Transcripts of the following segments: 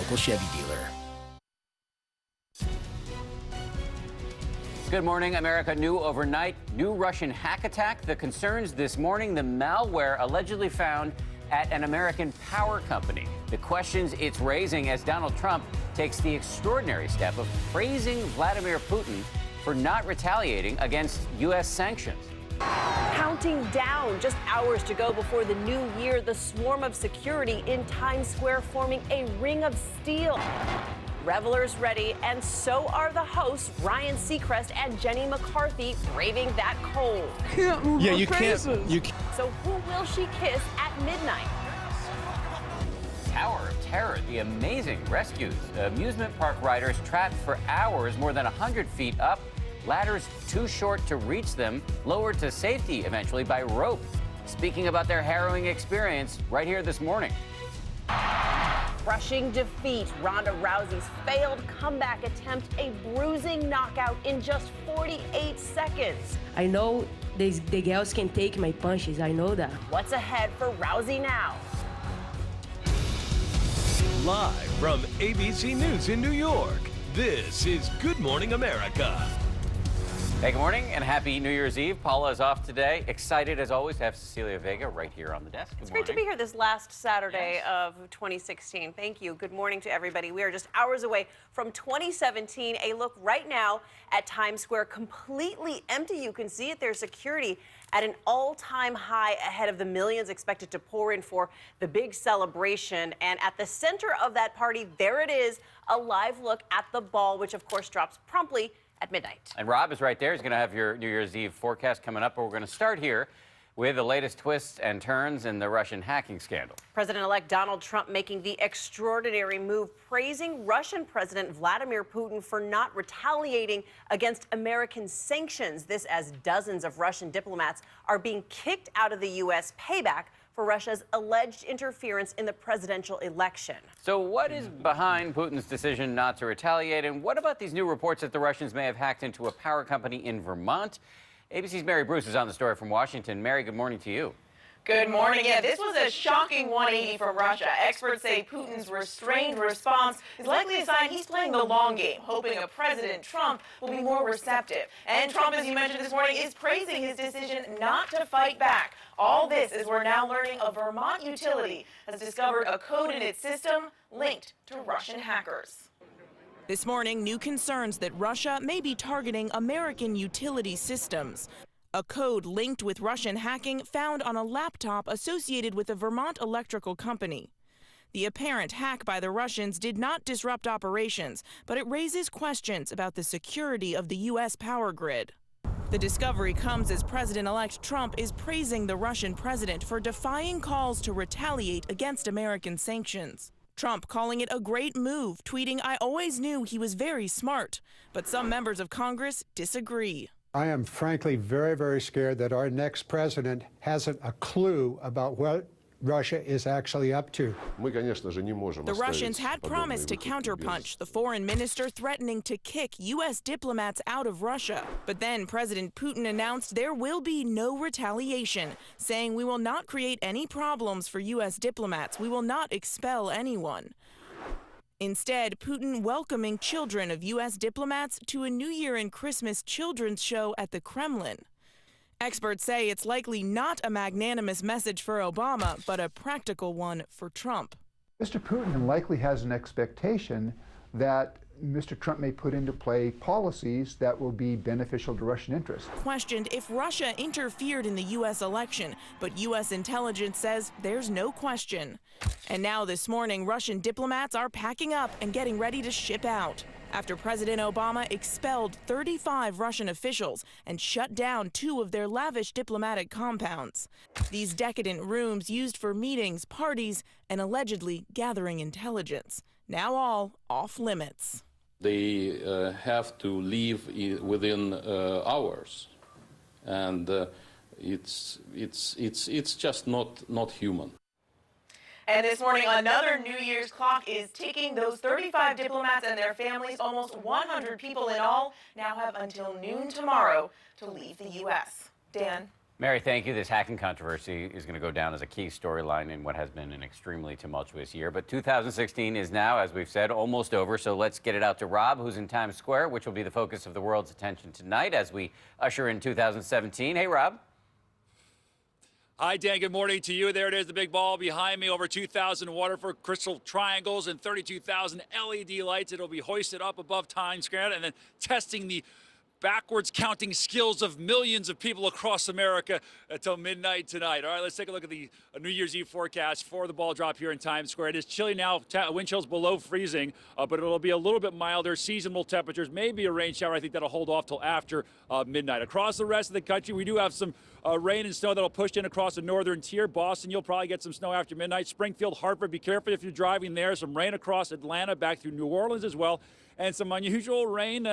local Chevy dealer. Good morning, America. New overnight, new Russian hack attack. The concerns this morning, the malware allegedly found at an American power company. The questions it's raising as Donald Trump takes the extraordinary step of praising Vladimir Putin for not retaliating against U.S. sanctions. Counting down, just hours to go before the new year, the swarm of security in Times Square forming a ring of steel. Revelers ready, and so are the hosts, Ryan Seacrest and Jenny McCarthy, braving that cold. Can't move Yeah, her you faces. can't. So who will she kiss at midnight? Tower of Terror, the amazing rescues. Amusement park riders trapped for hours, more than 100 feet up. Ladders too short to reach them, lowered to safety eventually by rope. Speaking about their harrowing experience right here this morning. Crushing defeat, Ronda Rousey's failed comeback attempt, a bruising knockout in just 48 seconds. I know the girls can take my punches, I know that. What's ahead for Rousey now? Live from ABC News in New York, this is Good Morning America. Hey, good morning and happy New Year's Eve. Paula is off today. Excited, as always, to have Cecilia Vega right here on the desk. Good It's morning. great to be here this last Saturday of 2016. Thank you. Good morning to everybody. We are just hours away from 2017. A look right now at Times Square, completely empty. You can see it. There's security at an all-time high ahead of the millions expected to pour in for the big celebration. And at the center of that party, there it is, a live look at the ball, which of course drops promptly at midnight. And Rob is right there. He's going to have your New Year's Eve forecast coming up, but we're going to start here with the latest twists and turns in the Russian hacking scandal. President-elect Donald Trump making the extraordinary move, praising Russian President Vladimir Putin for not retaliating against American sanctions. This as dozens of Russian diplomats are being kicked out of the U.S. payback for Russia's alleged interference in the presidential election. So what is behind Putin's decision not to retaliate? And what about these new reports that the Russians may have hacked into a power company in Vermont? ABC's Mary Bruce is on the story from Washington. Mary, good morning to you. Good morning. Yeah, this was a shocking 180 from Russia. Experts say Putin's restrained response is likely a sign he's playing the long game, hoping a President Trump will be more receptive. And Trump, as you mentioned this morning, is praising his decision not to fight back. All this as we're now learning a Vermont utility has discovered a code in its system linked to Russian hackers. This morning, new concerns that Russia may be targeting American utility systems. A code linked with Russian hacking found on a laptop associated with a Vermont electrical company. The apparent hack by the Russians did not disrupt operations, but it raises questions about the security of the U.S. power grid. The discovery comes as President-elect Trump is praising the Russian president for defying calls to retaliate against American sanctions. Trump calling it a great move, tweeting, "I always knew he was very smart." But some members of Congress disagree. I am frankly very, very scared that our next president hasn't a clue about what Russia is actually up to. The Russians had promised to counterpunch, the foreign minister threatening to kick U.S. diplomats out of Russia. But then President Putin announced there will be no retaliation, saying we will not create any problems for U.S. diplomats. We will not expel anyone. Instead, Putin welcoming children of U.S. diplomats to a New Year and Christmas children's show at the Kremlin. Experts say it's likely not a magnanimous message for Obama, but a practical one for Trump. Mr. Putin likely has an expectation that Mr. Trump may put into play policies that will be beneficial to Russian interests. Questioned if Russia interfered in the U.S. election, but U.S. intelligence says there's no question. And now this morning, Russian diplomats are packing up and getting ready to ship out, after President Obama expelled 35 Russian officials and shut down 2 of their lavish diplomatic compounds. These decadent rooms used for meetings, parties, and allegedly gathering intelligence. Now all off limits. They have to leave within hours, and it's just not human. And this morning, another New Year's clock is ticking. Those 35 diplomats and their families, almost 100 people in all, now have until noon tomorrow to leave the U.S. Dan? Mary, thank you. This hacking controversy is going to go down as a key storyline in what has been an extremely tumultuous year. But 2016 is now, as we've said, almost over. So let's get it out to Rob, who's in Times Square, which will be the focus of the world's attention tonight as we usher in 2017. Hey, Rob. Hi, Dan. Good morning to you. There it is, the big ball behind me. Over 2,000 Waterford crystal triangles and 32,000 LED lights. It'll be hoisted up above Times Square and then testing the backwards counting skills of millions of people across America until midnight tonight. All right, let's take a look at the New Year's Eve forecast for the ball drop here in Times Square. It is chilly now, wind chills below freezing, but it'll be a little bit milder. Seasonal temperatures, maybe a rain shower. I think that'll hold off till after midnight. Across the rest of the country, we do have some rain and snow that'll push in across the northern tier. Boston, you'll probably get some snow after midnight. Springfield, Hartford, be careful if you're driving there. Some rain across Atlanta, back through New Orleans as well, and some unusual rain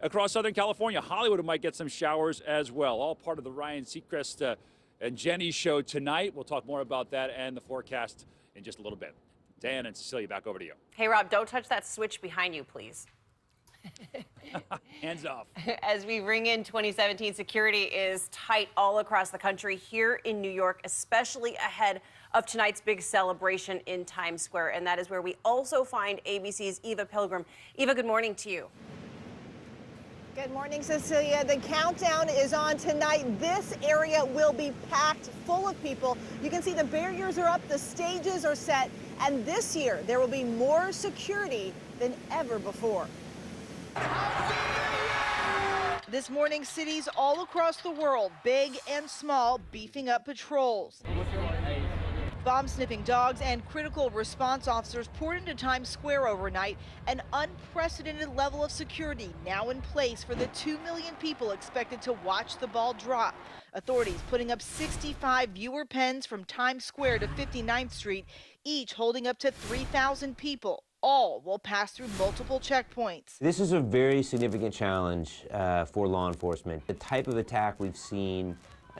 across Southern California. Hollywood might get some showers as well. All part of the Ryan Seacrest and Jenny show tonight. We'll talk more about that and the forecast in just a little bit. Dan and Cecilia, back over to you. Hey, Rob, don't touch that switch behind you, please. Hands off. As we ring in 2017, security is tight all across the country, here in New York, especially ahead of tonight's big celebration in Times Square. And that is where we also find ABC's Eva Pilgrim. Eva, good morning to you. Good morning, Cecilia. The countdown is on tonight. This area will be packed full of people. You can see the barriers are up, the stages are set, and this year there will be more security than ever before. This morning, cities all across the world, big and small, beefing up patrols. Bomb-sniffing dogs and critical response officers poured into Times Square overnight. An unprecedented level of security now in place for the 2 million people expected to watch the ball drop. Authorities putting up 65 viewer pens from Times Square to 59th Street, each holding up to 3,000 people. All will pass through multiple checkpoints. This is a very significant challenge for law enforcement. The type of attack we've seen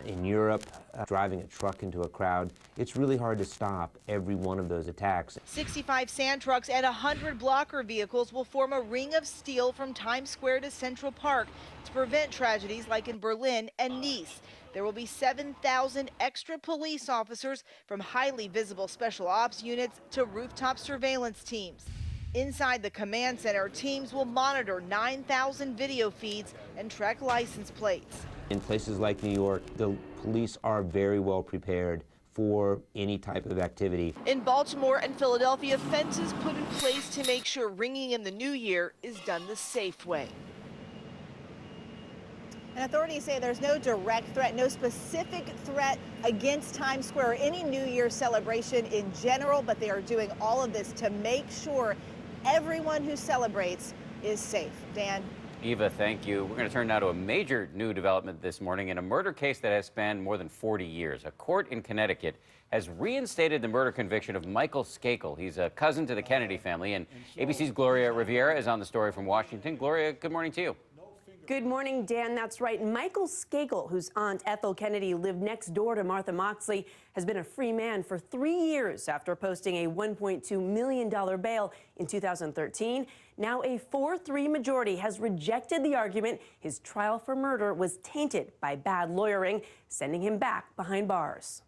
in Europe, driving a truck into a crowd, it's really hard to stop every one of those attacks. 65 sand trucks and 100 blocker vehicles will form a ring of steel from Times Square to Central Park to prevent tragedies like in Berlin and Nice. There will be 7,000 extra police officers, from highly visible special ops units to rooftop surveillance teams. Inside the command center, teams will monitor 9,000 video feeds and track license plates. In places like New York, the police are very well prepared for any type of activity. In Baltimore and Philadelphia, fences put in place to make sure ringing in the new year is done the safe way. And authorities say there's no direct threat, no specific threat against Times Square or any New Year celebration in general, but they are doing all of this to make sure everyone who celebrates is safe. Dan? Eva, thank you. We're going to turn now to a major new development this morning in a murder case that has spanned more than 40 years. A court in Connecticut has reinstated the murder conviction of Michael Skakel. He's a cousin to the Kennedy family, and ABC's Gloria Rivera is on the story from Washington. Gloria, good morning to you. Good morning, Dan. That's right. Michael Skakel, whose aunt Ethel Kennedy lived next door to Martha Moxley, has been a free man for 3 years after posting a $1.2 million bail in 2013. Now a 4-3 majority has rejected the argument his trial for murder was tainted by bad lawyering, sending him back behind bars.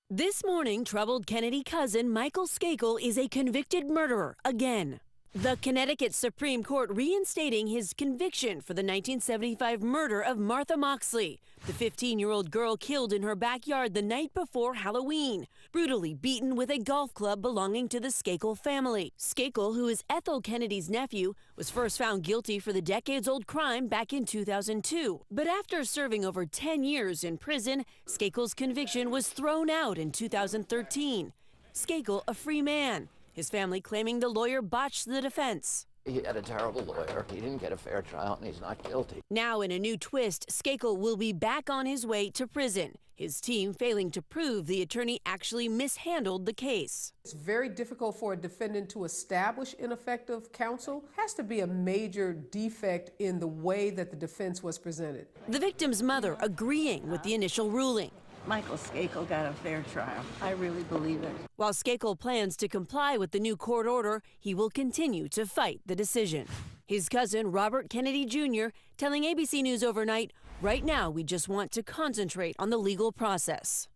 This morning, troubled Kennedy cousin Michael Skakel is a convicted murderer again. The Connecticut Supreme Court reinstating his conviction for the 1975 murder of Martha Moxley, the 15-year-old girl killed in her backyard the night before Halloween, brutally beaten with a golf club belonging to the Skakel family. Skakel, who is Ethel Kennedy's nephew, was first found guilty for the decades-old crime back in 2002. But after serving over 10 years in prison, Skakel's conviction was thrown out in 2013. Skakel, a free man. His family claiming the lawyer botched the defense. He had a terrible lawyer. He didn't get a fair trial, and he's not guilty. Now, in a new twist, Skakel will be back on his way to prison, his team failing to prove the attorney actually mishandled the case. It's very difficult for a defendant to establish ineffective counsel. It has to be a major defect in the way that the defense was presented. The victim's mother agreeing with the initial ruling. Michael Skakel got a fair trial. I really believe it. While Skakel plans to comply with the new court order, he will continue to fight the decision. His cousin, Robert Kennedy Jr., telling ABC News overnight, right now we just want to concentrate on the legal process.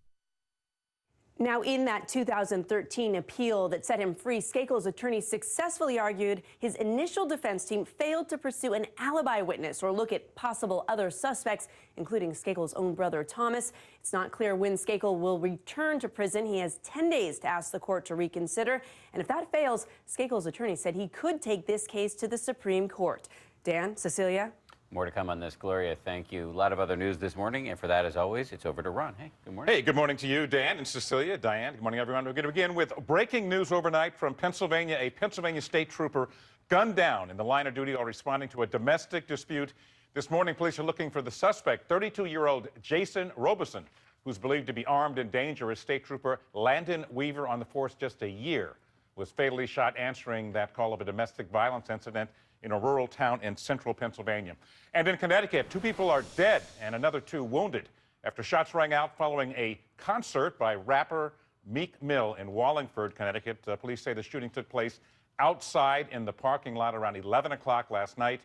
Now, in that 2013 appeal that set him free, Skakel's attorney successfully argued his initial defense team failed to pursue an alibi witness or look at possible other suspects, including Skakel's own brother, Thomas. It's not clear when Skakel will return to prison. He has 10 days to ask the court to reconsider. And if that fails, Skakel's attorney said he could take this case to the Supreme Court. Dan, Cecilia? More to come on this, Gloria. Thank you. A lot of other news this morning, and for that, as always, it's over to Ron. Hey, good morning. Hey, good morning to you, Dan and Cecilia. Diane, good morning, everyone. We're going to begin with breaking news overnight from Pennsylvania. A Pennsylvania state trooper gunned down in the line of duty while responding to a domestic dispute. This morning, police are looking for the suspect, 32-year-old Jason Robeson, who's believed to be armed and dangerous. State trooper Landon Weaver, on the force just a year, was fatally shot answering that call of a domestic violence incident in a rural town in central Pennsylvania. And in Connecticut, 2 people are dead and another 2 wounded after shots rang out following a concert by rapper Meek Mill in Wallingford, Connecticut. Police say the shooting took place outside in the parking lot around 11 o'clock last night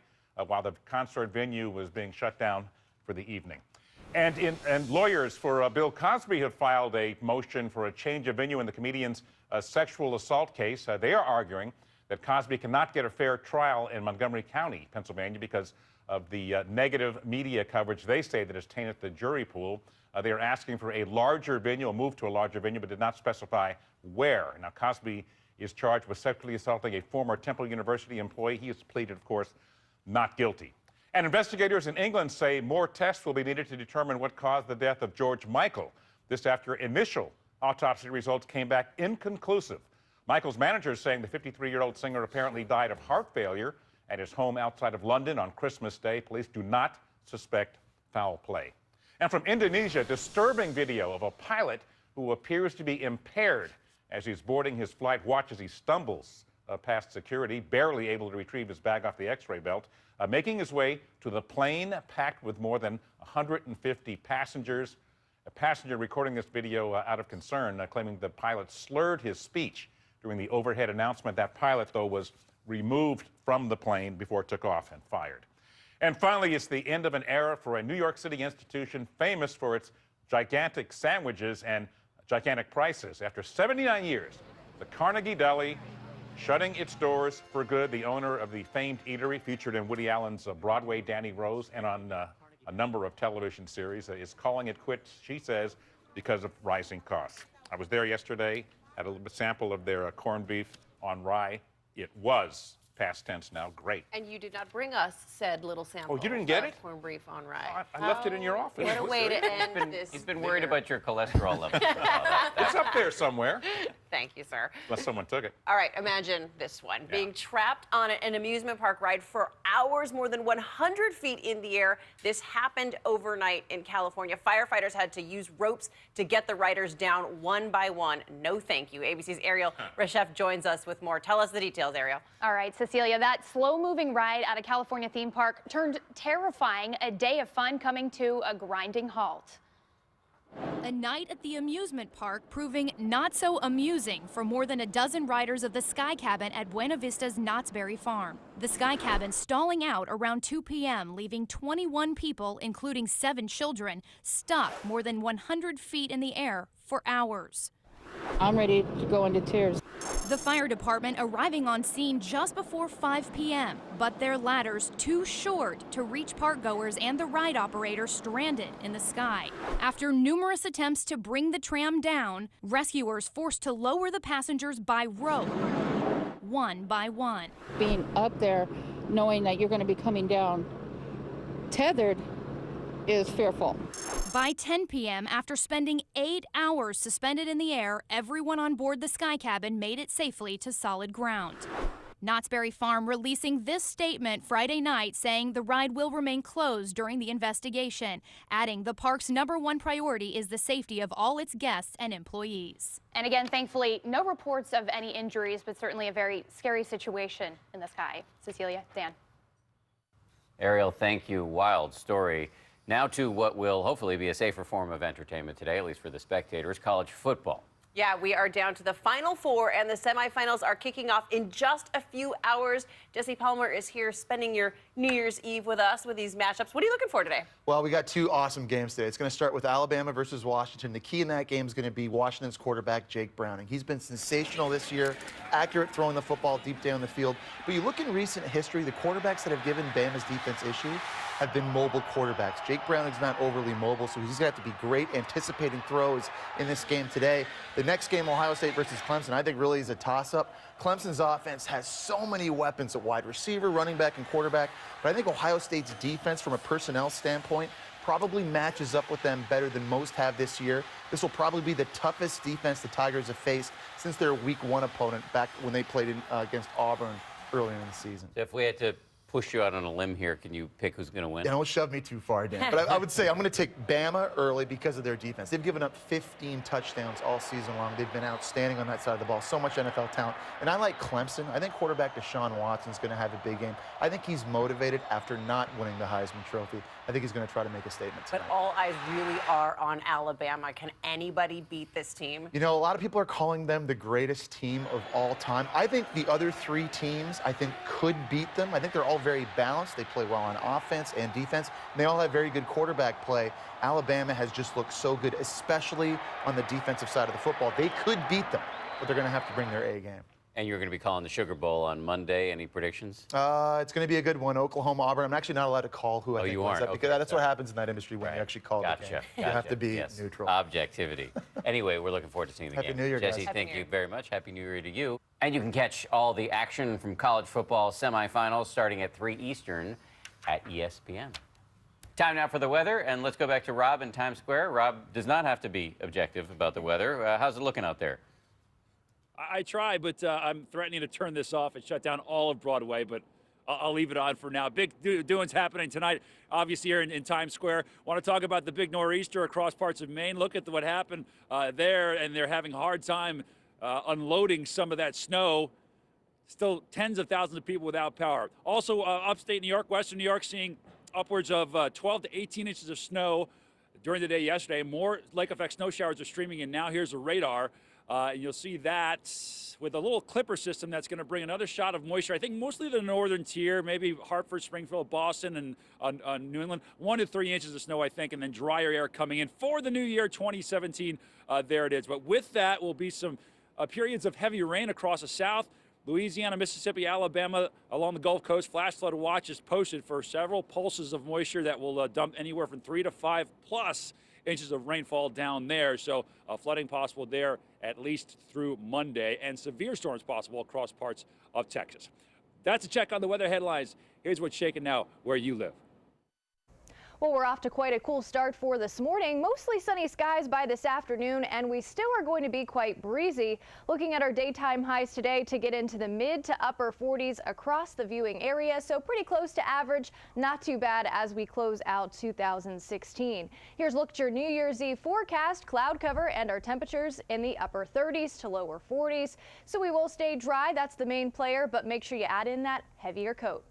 while the concert venue was being shut down for the evening. And lawyers for Bill Cosby have filed a motion for a change of venue in the comedian's sexual assault case. They are arguing that Cosby cannot get a fair trial in Montgomery County, Pennsylvania, because of the negative media coverage they say that has tainted the jury pool. They are asking for a larger venue, a move to a larger venue, but did not specify where. Now, Cosby is charged with sexually assaulting a former Temple University employee. He has pleaded, of course, not guilty. And investigators in England say more tests will be needed to determine what caused the death of George Michael. This after initial autopsy results came back inconclusive. Michael's manager is saying the 53-year-old singer apparently died of heart failure at his home outside of London on Christmas Day. Police do not suspect foul play. And from Indonesia, disturbing video of a pilot who appears to be impaired as he's boarding his flight. Watch as he stumbles past security, barely able to retrieve his bag off the X-ray belt, making his way to the plane packed with more than 150 passengers. A passenger recording this video out of concern, claiming the pilot slurred his speech during the overhead announcement. That pilot, though, was removed from the plane before it took off and fired. And finally, it's the end of an era for a New York City institution famous for its gigantic sandwiches and gigantic prices. After 79 years, the Carnegie Deli shutting its doors for good. The owner of the famed eatery, featured in Woody Allen's Broadway Danny Rose and on a number of television series, is calling it quits, she says, because of rising costs. I was there yesterday, had a little sample of their corned beef on rye. It was, past tense now, great. And you did not bring us said little sample. Oh, you didn't get it? Corned beef on rye. I left it in your office. What a way to end this. He's been worried about your cholesterol level. It's up there somewhere. Thank you, sir. Unless someone took it. All right, imagine this one. Yeah. Being trapped on an amusement park ride for hours, more than 100 feet in the air. This happened overnight in California. Firefighters had to use ropes to get the riders down one by one. No thank you. ABC's Ariel Reshef joins us with more. Tell us the details, Ariel. All right, Cecilia, that slow-moving ride at a California theme park turned terrifying. A day of fun coming to a grinding halt. A night at the amusement park proving not so amusing for more than a dozen riders of the Sky Cabin at Buena Vista's Knott's Berry Farm. The Sky Cabin stalling out around 2 p.m., leaving 21 people, including 7 children, stuck more than 100 feet in the air for hours. I'm ready to go into tears. The fire department arriving on scene just before 5 p.m., but their ladders too short to reach parkgoers and the ride operator stranded in the sky. After numerous attempts to bring the tram down, rescuers forced to lower the passengers by rope, one by one. Being up there, knowing that you're going to be coming down tethered, is fearful. By 10 p.m., after spending 8 hours suspended in the air, everyone on board the Sky Cabin made it safely to solid ground. Knott's Berry Farm releasing this statement Friday night saying the ride will remain closed during the investigation, adding the park's #1 priority is the safety of all its guests and employees. And again, thankfully, no reports of any injuries, but certainly a very scary situation in the sky. Cecilia, Dan. Ariel, thank you. Wild story. Now to what will hopefully be a safer form of entertainment today, at least for the spectators, college football. Yeah, we are down to the Final Four, and the semifinals are kicking off in just a few hours. Jesse Palmer is here spending your New Year's Eve with us with these matchups. What are you looking for today? Well, we got two awesome games today. It's going to start with Alabama versus Washington. The key in that game is going to be Washington's quarterback, Jake Browning. He's been sensational this year, accurate throwing the football deep down the field. But you look in recent history, the quarterbacks that have given Bama's defense issue have been mobile quarterbacks. Jake Browning's not overly mobile, so he's going to have to be great anticipating throws in this game today. The next game, Ohio State versus Clemson, I think really is a toss-up. Clemson's offense has so many weapons at wide receiver, running back, and quarterback, but I think Ohio State's defense, from a personnel standpoint, probably matches up with them better than most have this year. This will probably be the toughest defense the Tigers have faced since their Week 1 opponent back when they played against Auburn earlier in the season. So if we had to push you out on a limb here, can you pick who's going to win? Don't shove me too far, Dan. But I would say I'm going to take Bama early because of their defense. They've given up 15 touchdowns all season long. They've been outstanding on that side of the ball. So much NFL talent. And I like Clemson. I think quarterback Deshaun Watson's going to have a big game. I think he's motivated after not winning the Heisman Trophy. I think he's going to try to make a statement tonight. But all eyes really are on Alabama. Can anybody beat this team? You know, a lot of people are calling them the greatest team of all time. I think the other three teams, could beat them. I think they're all very balanced. They play well on offense and defense. And they all have very good quarterback play. Alabama has just looked so good, especially on the defensive side of the football. They could beat them, but they're going to have to bring their A game. And you're going to be calling the Sugar Bowl on Monday. Any predictions? It's going to be a good one. Oklahoma, Auburn. I'm actually not allowed to call who I think wins that, because that's what happens in that industry when you actually call the game. You have to be neutral. Objectivity. Anyway, we're looking forward to seeing the game. Happy New Year, guys. Jesse, thank you very much. Happy New Year to you. And you can catch all the action from college football semifinals starting at 3 Eastern at ESPN. Time now for the weather, and let's go back to Rob in Times Square. Rob does not have to be objective about the weather. How's it looking out there? I try, but I'm threatening to turn this off and shut down all of Broadway, but I'll leave it on for now. Big doings happening tonight, obviously, here in Times Square. Want to talk about the big nor'easter across parts of Maine. Look at what happened there, and they're having a hard time unloading some of that snow. Still tens of thousands of people without power. Also, upstate New York, western New York, seeing upwards of 12 to 18 inches of snow during the day yesterday. More lake effect snow showers are streaming in now. Here's a radar. And you'll see that with a little clipper system that's going to bring another shot of moisture. I think mostly the northern tier, maybe Hartford, Springfield, Boston, and New England. 1 to 3 inches of snow, I think, and then drier air coming in for the new year 2017. There it is. But with that will be some periods of heavy rain across the south. Louisiana, Mississippi, Alabama, along the Gulf Coast. Flash flood watch is posted for several pulses of moisture that will dump anywhere from 3 to 5 plus inches of rainfall down there. So flooding possible there at least through Monday, and severe storms possible across parts of Texas. That's a check on the weather headlines. Here's what's shaking now where you live. Well, we're off to quite a cool start for this morning. Mostly sunny skies by this afternoon, and we still are going to be quite breezy. Looking at our daytime highs today to get into the mid to upper 40s across the viewing area, so pretty close to average. Not too bad as we close out 2016. Here's a look at your New Year's Eve forecast. Cloud cover and our temperatures in the upper 30s to lower 40s. So we will stay dry. That's the main player, but make sure you add in that heavier coat.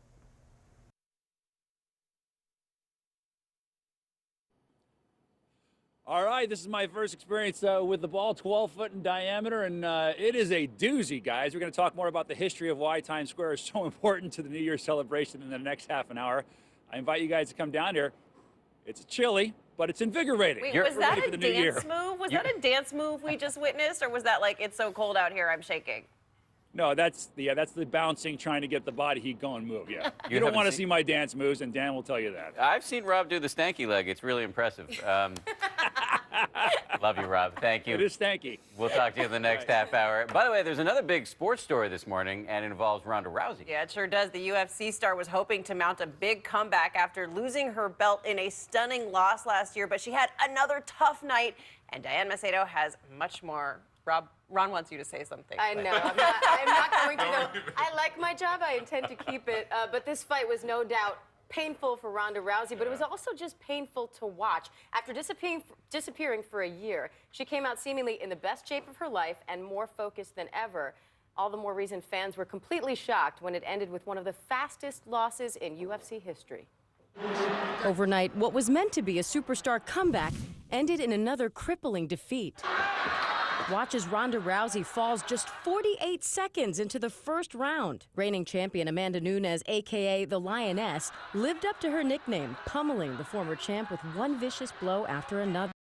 All right, this is my first experience with the ball, 12 foot in diameter, and it is a doozy, guys. We're going to talk more about the history of why Times Square is so important to the New Year's celebration in the next half an hour. I invite you guys to come down here. It's chilly, but it's invigorating. Wait, was that a dance move? Was that a dance move we just witnessed, or was that like, it's so cold out here, I'm shaking? No, that's the bouncing, trying to get the body heat going move, yeah. You don't want to see my dance moves, and Dan will tell you that. I've seen Rob do the stanky leg. It's really impressive. Love you, Rob. Thank you. It is stanky. We'll talk to you in the next half hour. By the way, there's another big sports story this morning, and it involves Ronda Rousey. Yeah, it sure does. The UFC star was hoping to mount a big comeback after losing her belt in a stunning loss last year, but she had another tough night, and Diane Macedo has much more. Ron wants you to say something. I know. I'm not going to, though. I like my job. I intend to keep it. But this fight was no doubt painful for Ronda Rousey, but it was also just painful to watch. After disappearing for a year, she came out seemingly in the best shape of her life and more focused than ever. All the more reason fans were completely shocked when it ended with one of the fastest losses in UFC history. Overnight, what was meant to be a superstar comeback ended in another crippling defeat. Watch as Ronda Rousey falls just 48 seconds into the first round. Reigning champion Amanda Nunes, a.k.a. the Lioness, lived up to her nickname, pummeling the former champ with one vicious blow after another.